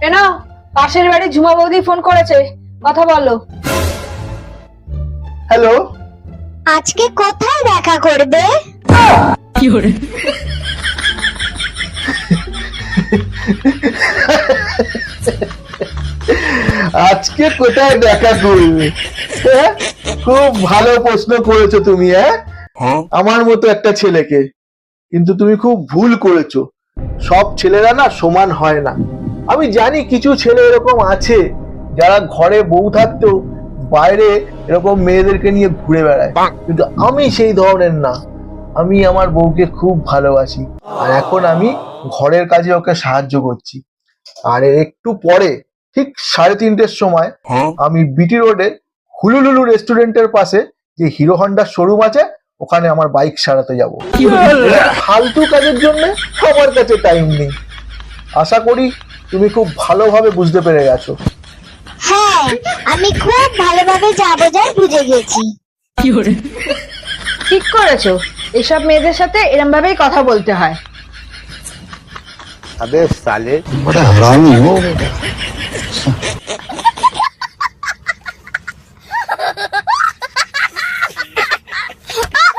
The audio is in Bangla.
এ নাও, পাশের বাড়ি ঝুমা বৌদি ফোন করেছে, কথা বলো। হ্যালো, আজকে কোথায় দেখা করবে? আজকে কোথায় দেখা করবে? হ্যাঁ, খুব ভালো প্রশ্ন করেছো তুমি। আমার মতো একটা ছেলেকে, কিন্তু তুমি খুব ভুল করেছো। সব ছেলেরা না সমান হয় না। আমি জানি কিছু ছেলে এরকম আছে যারা ঘরে বউ থাকতেও বাইরে এরকম মেয়েদেরকে নিয়ে ঘুরে বেড়ায়, কিন্তু আমি সেই ধরনের না। আমি আমার বউকে খুব ভালোবাসি, আর এখন আমি ঘরের কাজে ওকে সাহায্য করছি। আর একটু পরে ঠিক 3:30-এর সময় আমি বিটি রোডে হুলুলুলু রেস্টুরেন্টের পাশে যে হিরো হন্ডার শোরুম আছে, ওখানে আমার বাইক সারাতে যাব। ফালতু কাজের জন্য আমার কাছে টাইম নেই। আশা করি তুমি খুব ভালোভাবে বুঝতে পেরে গেছো। হ্যাঁ, আমি খুব ভালোভাবে যাবো যাই বুঝে গেছি। ঠিক করেছো, এসব মেয়েদের সাথে এরম ভাবেই কথা বলতে হয়। अबे साले बड़ा हरामी हो बेटा।